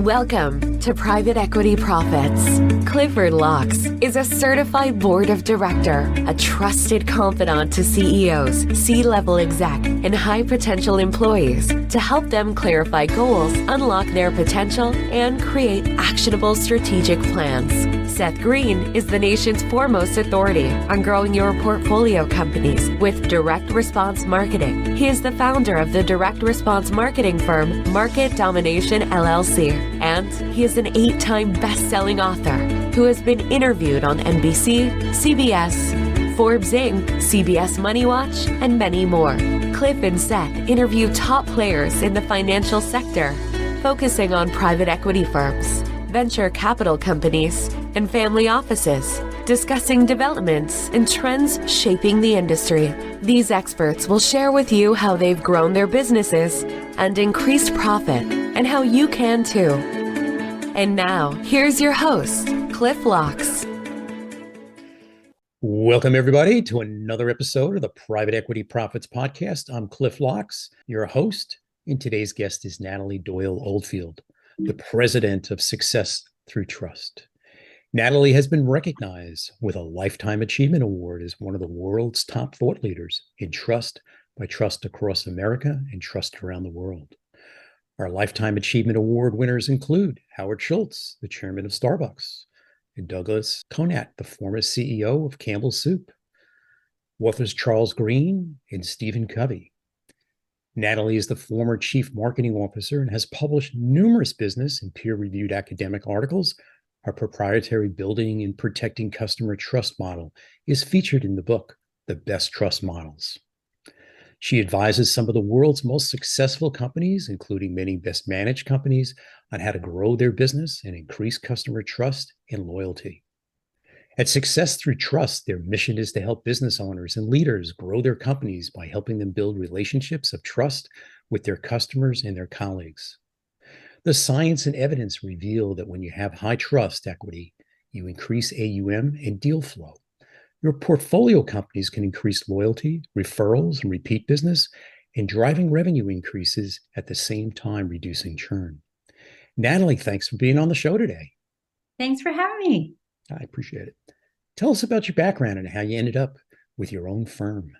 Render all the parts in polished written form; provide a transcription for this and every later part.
Welcome to Private Equity Profits. Clifford Locks is a certified board of director, a trusted confidant to CEOs, C-level exec, and high-potential employees to help them clarify goals, unlock their potential, and create actionable strategic plans. Seth Green is the nation's foremost authority on growing your portfolio companies with direct response marketing. He is the founder of the direct response marketing firm Market Domination LLC. And he is an 8-time best-selling author who has been interviewed on NBC, CBS, Forbes Inc., CBS Money Watch, and many more. Cliff and Seth interview top players in the financial sector, focusing on private equity firms, venture capital companies, and family offices, discussing developments and trends shaping the industry. These experts will share with you how they've grown their businesses and increased profit, and how you can too. And now, here's your host, Cliff Locks. Welcome, everybody, to another episode of the Private Equity Profits Podcast. I'm Cliff Locks, your host, and today's guest is Natalie Doyle Oldfield, the president of Success Through Trust. Natalie has been recognized with a Lifetime Achievement Award as one of the world's top thought leaders in trust by Trust Across America and Trust Around the World. Our Lifetime Achievement Award winners include Howard Schultz, the chairman of Starbucks, and Douglas Conant, the former CEO of Campbell's Soup, authors Charles Green and Steven Covey. Natalie is the former chief marketing officer and has published numerous business and peer-reviewed academic articles. Our proprietary building and protecting customer trust model is featured in the book, The Best Trust Models. She advises some of the world's most successful companies, including many best managed companies, on how to grow their business and increase customer trust and loyalty. At Success Through Trust, their mission is to help business owners and leaders grow their companies by helping them build relationships of trust with their customers and their colleagues. The science and evidence reveal that when you have high trust equity, you increase AUM and deal flow. Your portfolio companies can increase loyalty, referrals, and repeat business, and driving revenue increases at the same time reducing churn. Natalie, thanks for being on the show today. Thanks for having me. I appreciate it. Tell us about your background and how you ended up with your own firm.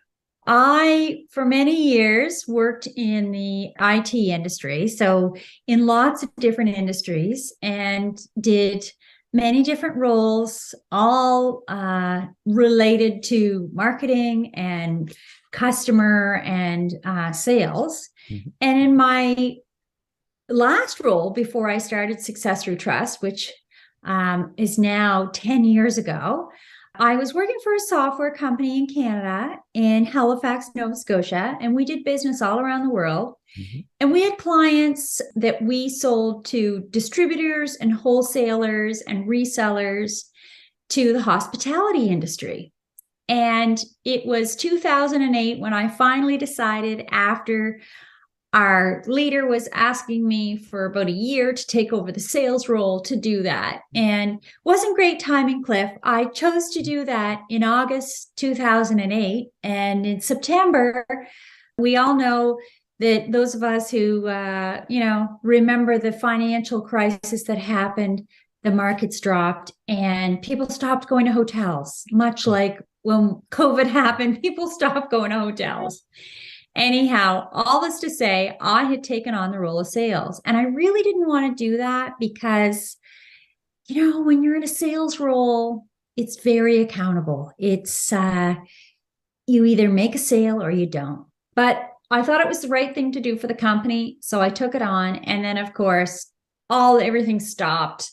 I, for many years, worked in the IT industry, so in lots of different industries, and did many different roles, all related to marketing and customer and sales. Mm-hmm. And in my last role before I started Success Through Trust, which is now 10 years ago, I was working for a software company in Canada, in Halifax, Nova Scotia, and we did business all around the world. Mm-hmm. And we had clients that we sold to distributors and wholesalers and resellers to the hospitality industry. And it was 2008 when I finally decided, after our leader was asking me for about a year to take over the sales role, to do that. And wasn't great timing, Cliff. I chose to do that in August 2008. And in September, we all know that those of us who, remember the financial crisis that happened, the markets dropped and people stopped going to hotels, much like when COVID happened, people stopped going to hotels. Anyhow, all this to say, I had taken on the role of sales, and I really didn't want to do that because, when you're in a sales role, it's very accountable. It's you either make a sale or you don't. But I thought it was the right thing to do for the company, so I took it on. And then, of course, everything stopped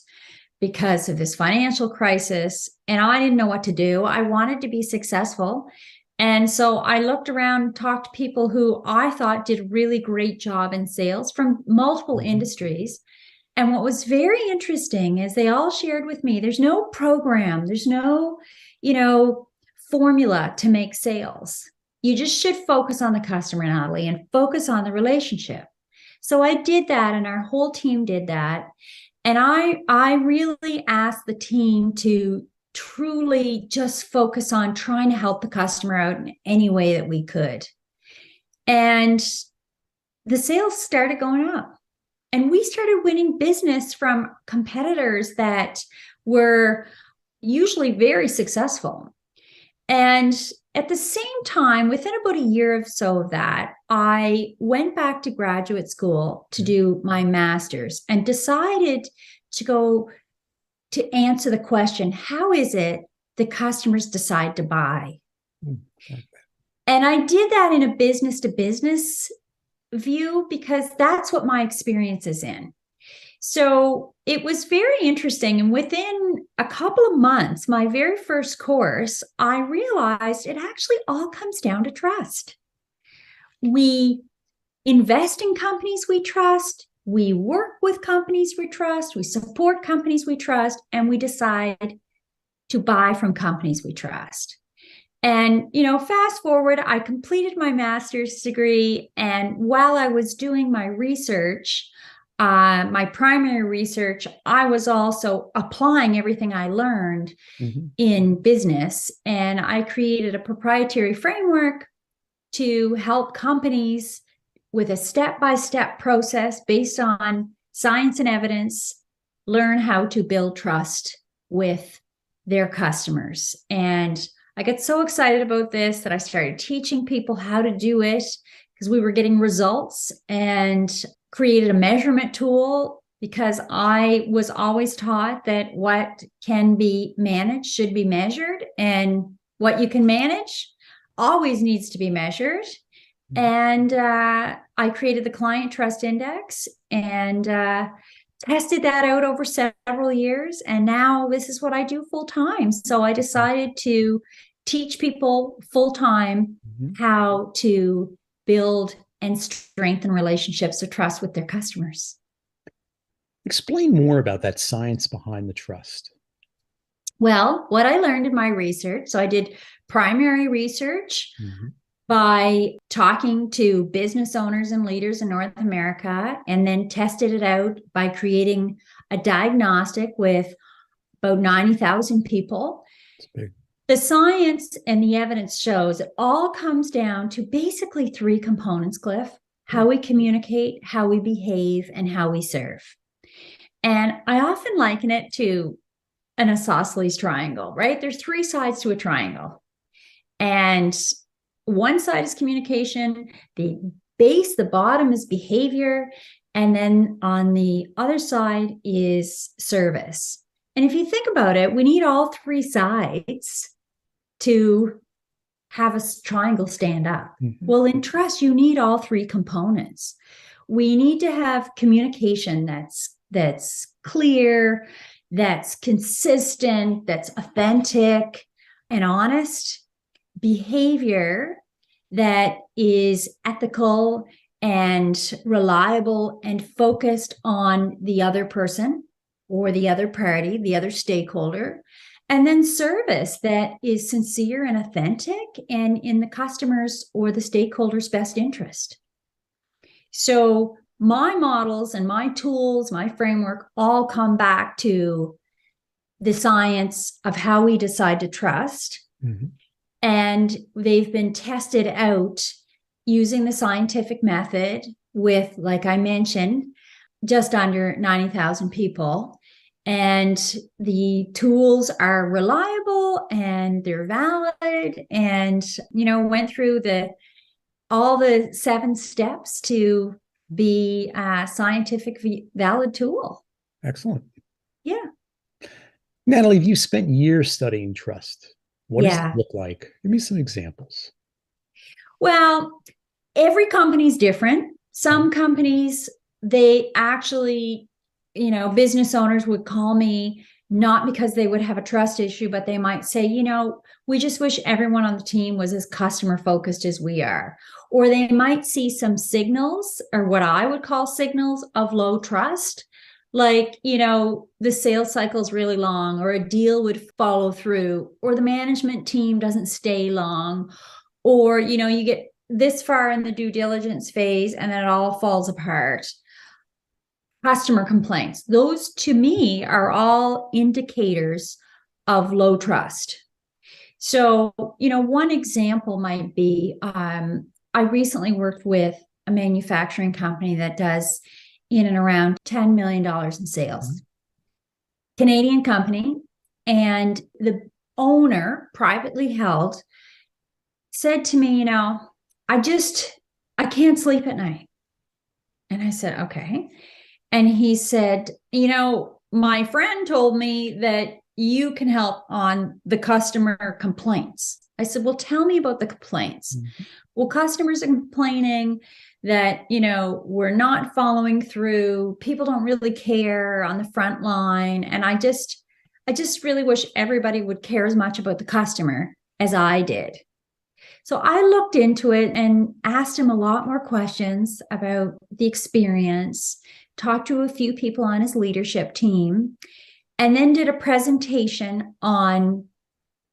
because of this financial crisis, and I didn't know what to do. I wanted to be successful. And so I looked around, talked to people who I thought did a really great job in sales from multiple industries. And what was very interesting is they all shared with me, there's no program, there's no, formula to make sales. You just should focus on the customer, Natalie, and focus on the relationship. So I did that, and our whole team did that. And I really asked the team to truly just focus on trying to help the customer out in any way that we could. And the sales started going up. And we started winning business from competitors that were usually very successful. And at the same time, within about a year or so of that, I went back to graduate school to do my master's and decided to go to answer the question, how is it the customers decide to buy? And I did that in a business to business view because that's what my experience is in. So it was very interesting. And within a couple of months, my very first course, I realized it actually all comes down to trust. We invest in companies we trust, we work with companies we trust, we support companies we trust, and we decide to buy from companies we trust. And, fast forward, I completed my master's degree. And while I was doing my research, my primary research, I was also applying everything I learned in business. And I created a proprietary framework to help companies with a step-by-step process based on science and evidence, learn how to build trust with their customers. And I got so excited about this that I started teaching people how to do it because we were getting results, and created a measurement tool because I was always taught that what can be managed should be measured, and what you can manage always needs to be measured. And I created the Client Trust Index and tested that out over several years. And now this is what I do full time. So I decided to teach people full time how to build and strengthen relationships of trust with their customers. Explain more about that science behind the trust. Well, what I learned in my research, so I did primary research by talking to business owners and leaders in North America, and then tested it out by creating a diagnostic with about 90,000 people. That's big. The science and the evidence shows it all comes down to basically three components, Cliff: how we communicate, how we behave, and how we serve. And I often liken it to an isosceles triangle, right? There's three sides to a triangle. And one side is communication, the base, the bottom is behavior, and then on the other side is service. And if you think about it, we need all three sides to have a triangle stand up. Well, in trust, you need all three components. We need to have communication that's clear, that's consistent, that's authentic and honest. Behavior that is ethical and reliable and focused on the other person or the other party, the other stakeholder. And then service that is sincere and authentic and in the customer's or the stakeholder's best interest. So my models and my tools, my framework all come back to the science of how we decide to trust. And they've been tested out using the scientific method with, like I mentioned, just under 90,000 people. And the tools are reliable and they're valid, and, went through all the 7 steps to be a scientific valid tool. Excellent. Yeah. Natalie, you spent years studying trust. What does Yeah. it look like? Give me some examples. Well, every company's different. Some companies, they actually, business owners would call me not because they would have a trust issue, but they might say, we just wish everyone on the team was as customer focused as we are. Or they might see some signals, or what I would call signals of low trust. Like, the sales cycle is really long, or a deal would follow through, or the management team doesn't stay long, or, you get this far in the due diligence phase and then it all falls apart. Customer complaints. Those, to me, are all indicators of low trust. So, one example might be, I recently worked with a manufacturing company that does in and around $10 million in sales. Canadian company. And the owner, privately held, said to me, I can't sleep at night. And I said, okay. And he said, my friend told me that you can help on the customer complaints. I said, well, tell me about the complaints. Mm-hmm. Well, customers are complaining that, we're not following through. People don't really care on the front line. And I just really wish everybody would care as much about the customer as I did. So I looked into it and asked him a lot more questions about the experience, talked to a few people on his leadership team, and then did a presentation on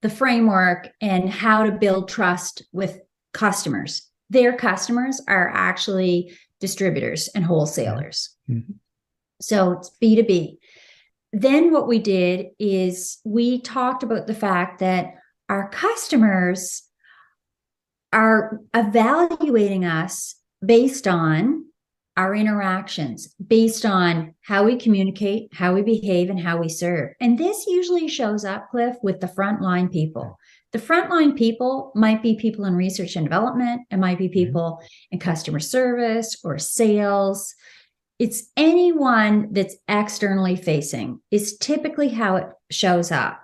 the framework and how to build trust with customers. Their customers are actually distributors and wholesalers. Mm-hmm. So it's B2B. Then what we did is we talked about the fact that our customers are evaluating us based on our interactions, based on how we communicate, how we behave, and how we serve. And this usually shows up, Cliff, with the frontline people. The frontline people might be people in research and development. It might be people in customer service or sales. It's anyone that's externally facing is typically how it shows up.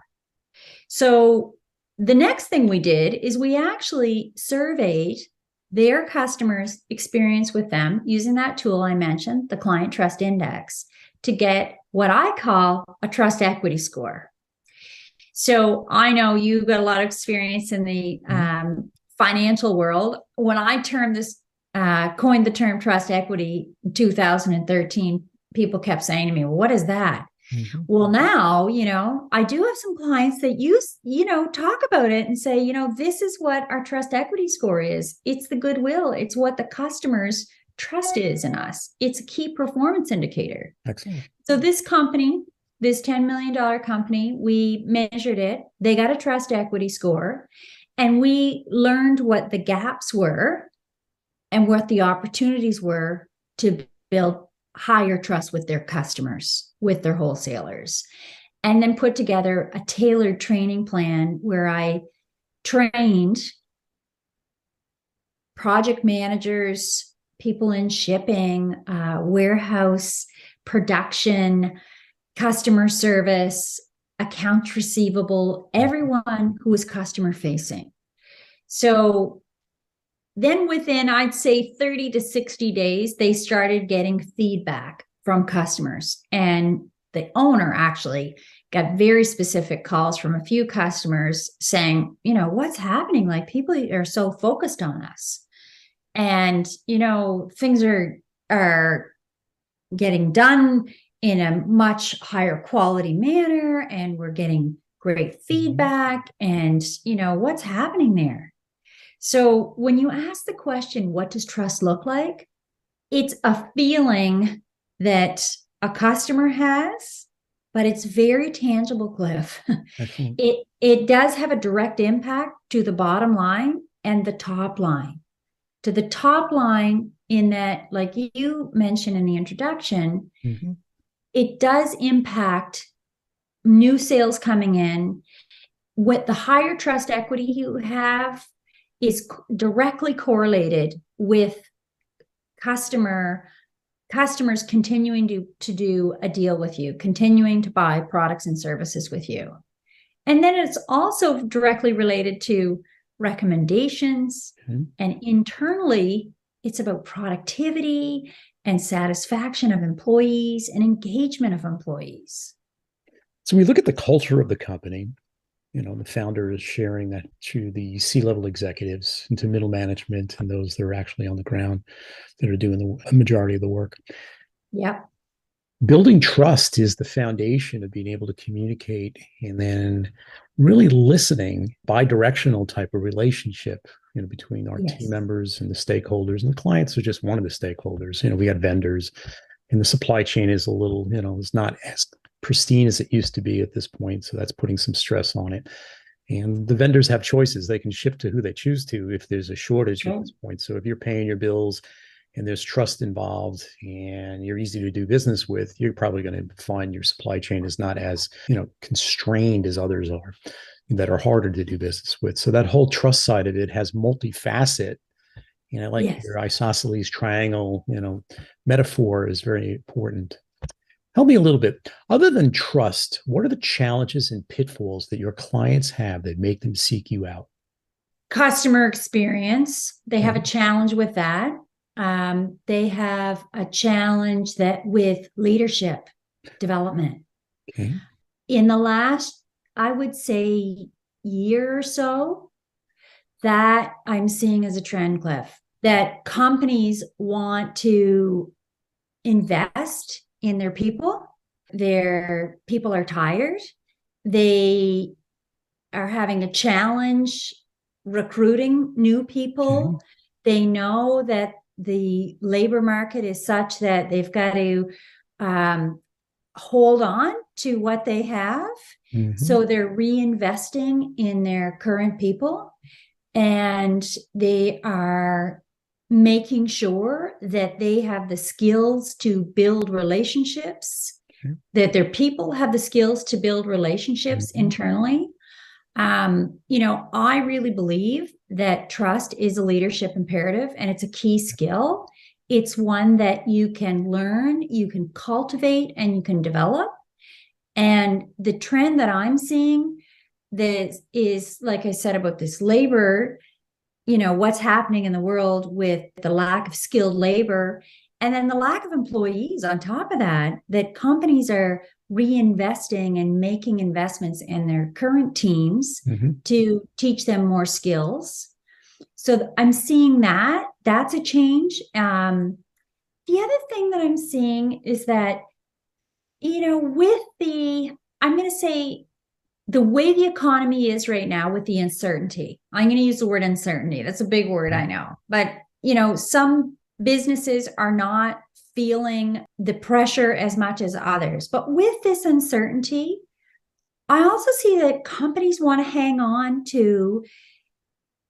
So the next thing we did is we actually surveyed their customers' experience with them using that tool I mentioned, the Client Trust Index, to get what I call a trust equity score. So I know you've got a lot of experience in the financial world. When I coined the term trust equity in 2013, people kept saying to me, well, what is that? Mm-hmm. Well, now, I do have some clients that talk about it and say, this is what our trust equity score is. It's the goodwill. It's what the customer's trust is in us. It's a key performance indicator. Excellent. So this company, this $10 million company, we measured it. They got a trust equity score, and we learned what the gaps were and what the opportunities were to build higher trust with their customers, with their wholesalers, and then put together a tailored training plan where I trained project managers, people in shipping, warehouse, production, customer service, accounts receivable, everyone who was customer facing. So then within, I'd say 30 to 60 days, they started getting feedback from customers. And the owner actually got very specific calls from a few customers saying, what's happening? Like, people are so focused on us. And, things are getting done in a much higher quality manner, and we're getting great feedback. And, what's happening there? So when you ask the question, what does trust look like? It's a feeling that a customer has, but it's very tangible, Cliff. It does have a direct impact to the bottom line and the top line. To the top line, in that, like you mentioned in the introduction, it does impact new sales coming in. With the higher trust equity you have, is directly correlated with customers continuing to do a deal with you, continuing to buy products and services with you. And then it's also directly related to recommendations. And internally, it's about productivity and satisfaction of employees and engagement of employees. So we look at the culture of the company. The founder is sharing that to the C-level executives and to middle management and those that are actually on the ground that are doing the majority of the work. Yep. Building trust is the foundation of being able to communicate, and then really listening, bi-directional type of relationship, between our team members and the stakeholders. And the clients are just one of the stakeholders. We got vendors, and the supply chain is a little, it's not as pristine as it used to be at this point. So that's putting some stress on it. And the vendors have choices. They can ship to who they choose to if there's a shortage at this point. So if you're paying your bills and there's trust involved and you're easy to do business with, you're probably going to find your supply chain is not as, constrained as others are that are harder to do business with. So that whole trust side of it has multifaceted. Like Yes. your isosceles triangle, metaphor is very important. Help me a little bit. Other than trust, what are the challenges and pitfalls that your clients have that make them seek you out? Customer experience. They have a Okay. challenge with that. They have a challenge that with leadership development. Okay. In the last, I would say, year or so, that I'm seeing as a trend, Cliff, that companies want to invest in their people. Their people are tired. They are having a challenge recruiting new people. Okay. They know that the labor market is such that they've got to hold on to what they have. Mm-hmm. So they're reinvesting in their current people, and they are making sure that they have the skills to build relationships, that their people have the skills to build relationships internally. I really believe that trust is a leadership imperative, and it's a key skill. It's one that you can learn, you can cultivate, and you can develop. And the trend that I'm seeing that is, like I said, about this labor, what's happening in the world with the lack of skilled labor, and then the lack of employees on top of that, that companies are reinvesting and making investments in their current teams to teach them more skills. So I'm seeing that. That's a change. The other thing that I'm seeing is that, with I'm going to say, the way the economy is right now with the uncertainty, I'm going to use the word uncertainty. That's a big word, I know. But, some businesses are not feeling the pressure as much as others. But with this uncertainty, I also see that companies want to hang on to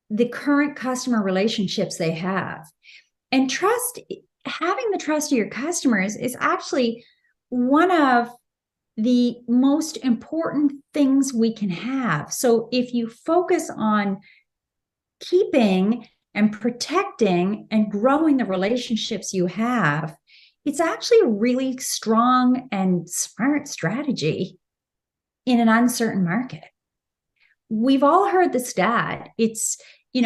the current customer relationships they have. And having the trust of your customers is actually one of the most important things we can have. So if you focus on keeping and protecting and growing the relationships you have, it's actually a really strong and smart strategy in an uncertain market. We've all heard the stat. It's,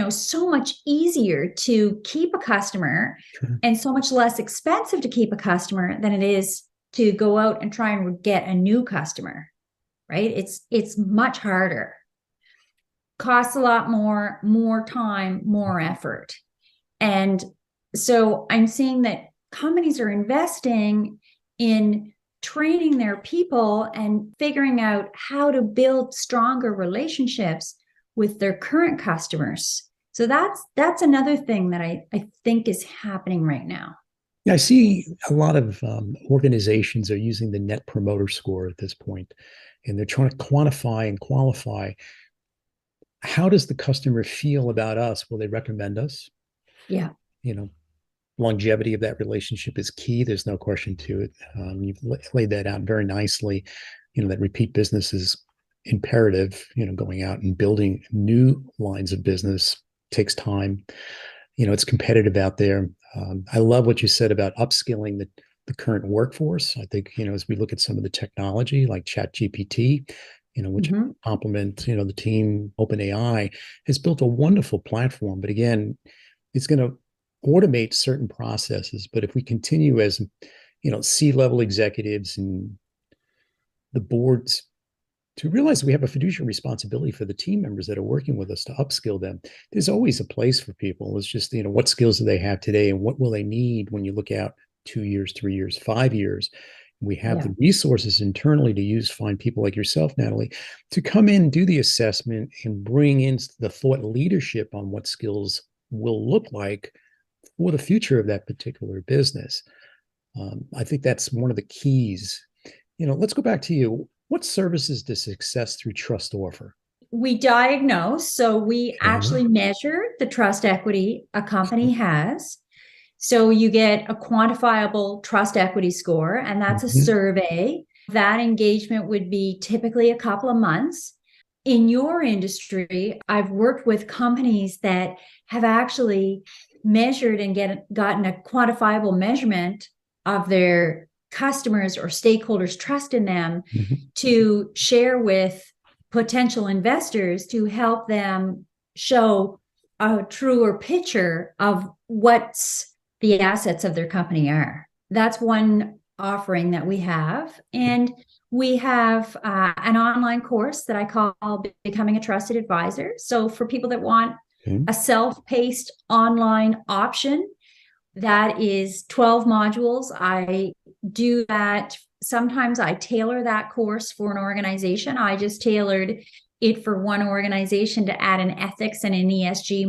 so much easier to keep a customer and so much less expensive to keep a customer than it is to go out and try and get a new customer, right? It's much harder. Costs a lot more time, more effort. And so I'm seeing that companies are investing in training their people and figuring out how to build stronger relationships with their current customers. So that's another thing that I think is happening right now. I see a lot of organizations are using the Net Promoter Score at this point, and they're trying to quantify and qualify. How does the customer feel about us? Will they recommend us? Yeah. Longevity of that relationship is key. There's no question to it. You've laid that out very nicely. That repeat business is imperative. Going out and building new lines of business takes time. It's competitive out there. I love what you said about upskilling the current workforce. I think, as we look at some of the technology like ChatGPT, which complement, the team, OpenAI has built a wonderful platform. But again, it's going to automate certain processes. But if we continue as, C-level executives and the boards to realize we have a fiduciary responsibility for the team members that are working with us to upskill them. There's always a place for people. It's just, what skills do they have today and what will they need when you look out 2 years, 3 years, 5 years? We have the resources internally to use, find people like yourself, Natalie, to come in, do the assessment and bring in the thought leadership on what skills will look like for the future of that particular business. I think that's one of the keys. Let's go back to you. What services does Success Through Trust offer? We diagnose, so we actually measure the trust equity a company has. So you get a quantifiable trust equity score, and that's a survey. That engagement would be typically a couple of months. In your industry, I've worked with companies that have actually measured and gotten a quantifiable measurement of their customers or stakeholders' trust in them to share with potential investors to help them show a truer picture of what's the assets of their company are. That's one offering that we have. And we have an online course that I call Becoming a Trusted Advisor. So for people that want a self-paced online option, that is 12 modules. I do that. Sometimes I tailor that course for an organization. I just tailored it for one organization to add an ethics and an ESG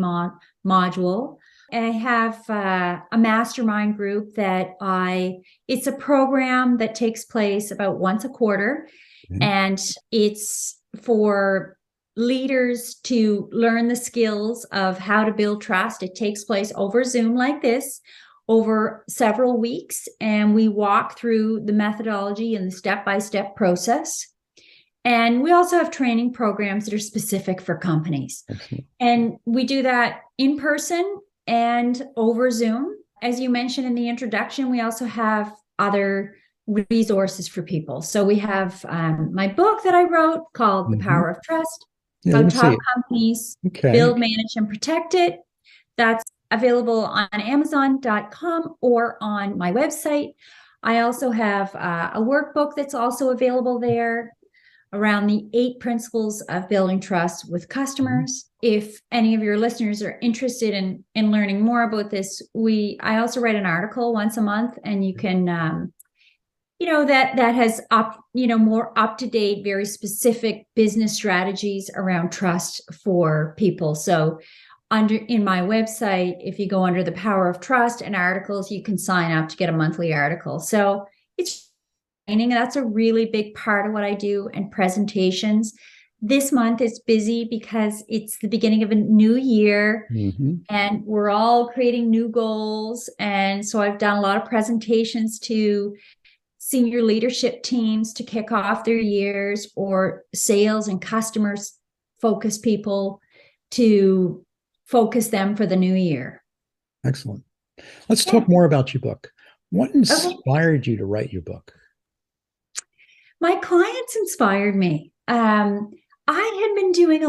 module. And I have a mastermind group it's a program that takes place about once a quarter. And it's for leaders to learn the skills of how to build trust. It takes place over Zoom like this over several weeks. And we walk through the methodology and the step-by-step process. And we also have training programs that are specific for companies. And we do that in person and over Zoom. As you mentioned in the introduction, we also have other resources for people. So we have my book that I wrote called The Power of Trust, how top companies build, manage, and protect it. That's available on Amazon.com or on my website. I also have a workbook that's also available there around the 8 principles of building trust with customers. If any of your listeners are interested in learning more about this, I also write an article once a month, and you can, that has more up-to-date, very specific business strategies around trust for people. So in my website, if you go under the Power of Trust and articles, you can sign up to get a monthly article. So it's training. That's a really big part of what I do, and presentations. This month is busy because it's the beginning of a new year and we're all creating new goals. And so I've done a lot of presentations to senior leadership teams to kick off their years, or sales and customers focus people to focus them for the new year. Excellent. Let's talk more about your book. What inspired you to write your book? My clients inspired me. I had been doing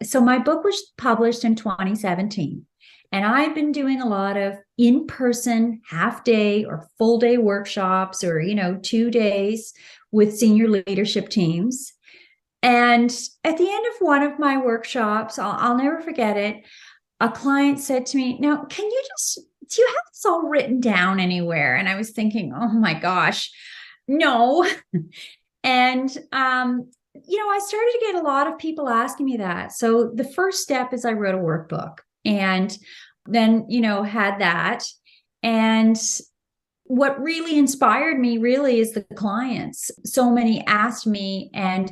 so my book was published in 2017, and I've been doing a lot of in-person half-day or full-day workshops, or, 2 days with senior leadership teams. And at the end of one of my workshops, I'll never forget it, a client said to me, "Now, do you have this all written down anywhere?" And I was thinking, oh my gosh, no. And, I started to get a lot of people asking me that. So the first step is I wrote a workbook, and then, had that. And what really inspired me really is the clients. So many asked me, and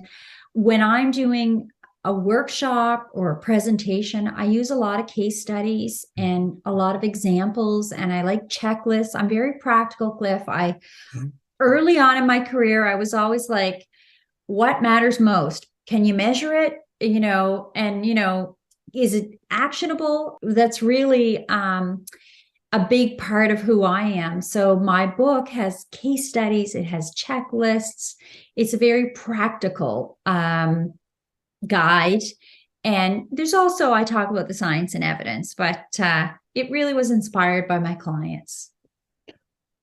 when I'm doing a workshop or a presentation, I use a lot of case studies and a lot of examples, and I like checklists. I'm very practical, Cliff. Early on in my career, I was always like, what matters most? Can you measure it? Is it actionable? That's really a big part of who I am. So my book has case studies. It has checklists. It's a very practical guide. And there's also, I talk about the science and evidence, but it really was inspired by my clients.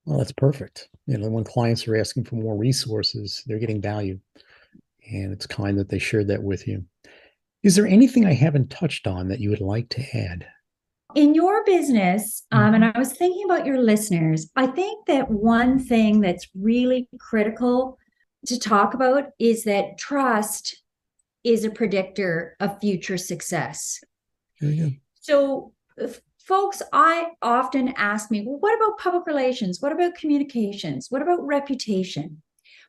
Well, that's perfect. When clients are asking for more resources, they're getting value. And it's kind that they shared that with you. Is there anything I haven't touched on that you would like to add? In your business, and I was thinking about your listeners, I think that one thing that's really critical to talk about is that trust is a predictor of future success. There you go. So, folks, I often ask me, well, what about public relations? What about communications? What about reputation?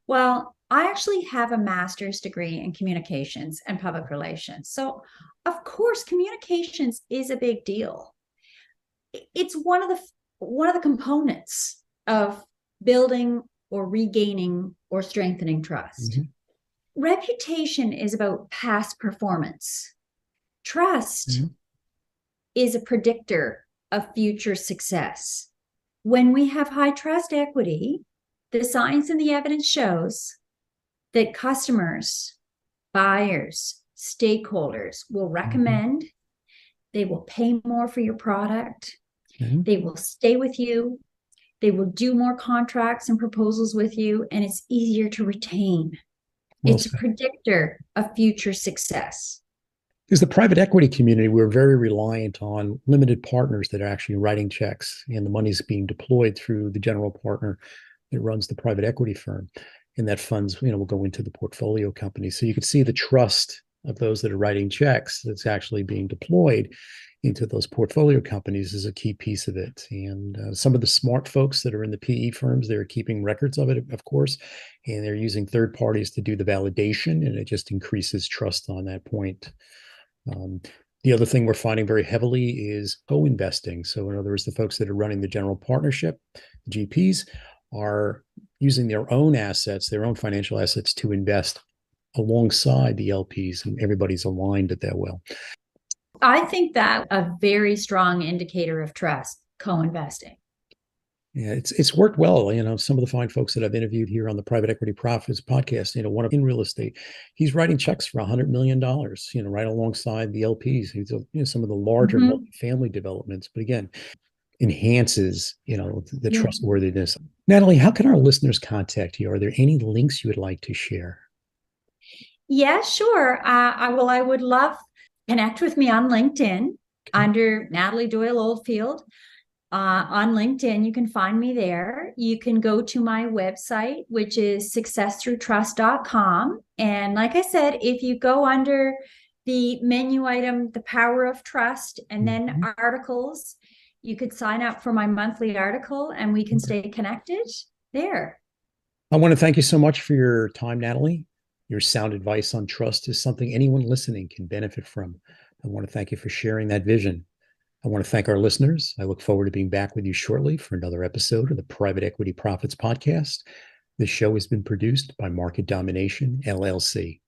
Well, I actually have a master's degree in communications and public relations. So, of course, communications is a big deal. It's one of the one of the components of building or regaining or strengthening trust. Mm-hmm. Reputation is about past performance. Trust mm-hmm. is a predictor of future success. When we have high trust equity, the science and the evidence shows that customers, buyers, stakeholders will recommend, mm-hmm. they will pay more for your product, mm-hmm. they will stay with you, they will do more contracts and proposals with you, and it's easier to retain. Well, it's a predictor of future success. Because the private equity community, we're very reliant on limited partners that are actually writing checks, and the money's being deployed through the general partner that runs the private equity firm. And that funds, will go into the portfolio company. So you can see the trust of those that are writing checks that's actually being deployed into those portfolio companies is a key piece of it. And some of the smart folks that are in the PE firms, they're keeping records of it, of course, and they're using third parties to do the validation, and it just increases trust on that point. The other thing we're finding very heavily is co-investing. So in other words, the folks that are running the general partnership, the GPs, are using their own assets, their own financial assets to invest alongside the LPs, and everybody's aligned at that well. I think that a very strong indicator of trust, co-investing. Yeah, it's worked well. Some of the fine folks that I've interviewed here on the Private Equity Profits podcast, one of in real estate, he's writing checks for $100 million, right alongside the LPs. He's some of the larger mm-hmm. multifamily developments, but again, enhances, the yeah. trustworthiness. Natalie, how can our listeners contact you? Are there any links you would like to share? Yeah, sure. I would love connect with me on LinkedIn under Natalie Doyle Oldfield. On LinkedIn, you can find me there. You can go to my website, which is successthroughtrust.com. And like I said, if you go under the menu item, The Power of Trust, and then mm-hmm. articles, you could sign up for my monthly article and we can stay connected there. I want to thank you so much for your time, Natalie. Your sound advice on trust is something anyone listening can benefit from. I want to thank you for sharing that vision. I want to thank our listeners. I look forward to being back with you shortly for another episode of the Private Equity Profits Podcast. This show has been produced by Market Domination, LLC.